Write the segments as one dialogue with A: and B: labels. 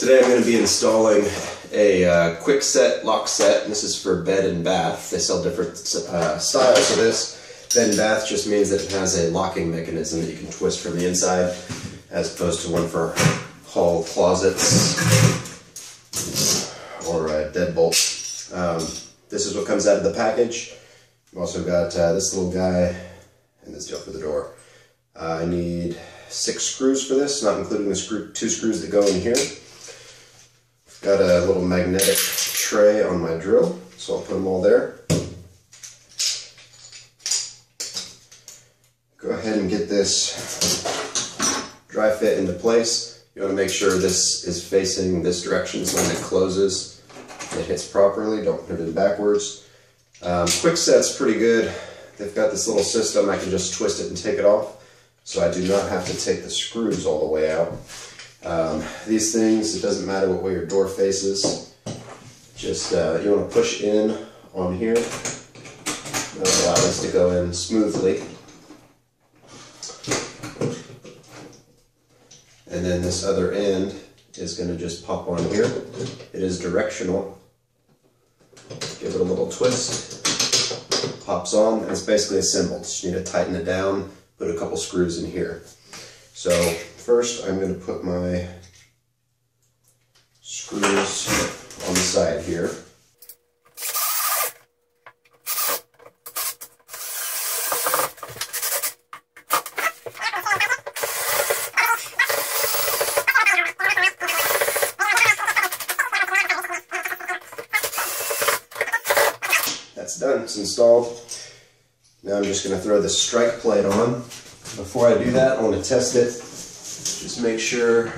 A: Today I'm going to be installing a quick set lock set. This is for bed and bath. They sell different styles of this. Bed and bath just means that it has a locking mechanism that you can twist from the inside, as opposed to one for hall closets or a deadbolt. This is what comes out of the package. I've also got this little guy and this deal for the door. I need 6 screws for this, not including the 2 screws that go in here. Got a little magnetic tray on my drill, so I'll put them all there. Go ahead and get this dry fit into place. You want to make sure this is facing this direction so when it closes it hits properly. Don't put it in backwards. Quick set's pretty good. They've got this little system, I can just twist it and take it off, so I do not have to take the screws all the way out. These things, it doesn't matter what way your door faces, just you want to push in on here. That'll allow this to go in smoothly. And then this other end is going to just pop on here. It is directional. Give it a little twist, pops on, and it's basically assembled. Just need to tighten it down, put a couple screws in here. So first I'm going to put my screws on the side here. That's done, it's installed. Now I'm just going to throw the strike plate on. Before I do that, I want to test it. Just make sure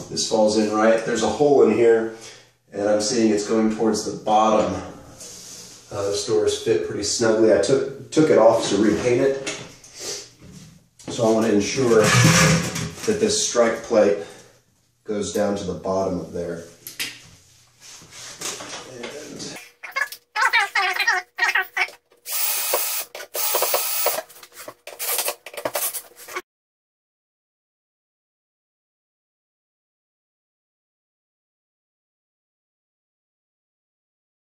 A: this falls in right. There's a hole in here, and I'm seeing it's going towards the bottom. This doors fit pretty snugly. I took it off to repaint it, so I want to ensure that this strike plate goes down to the bottom of there.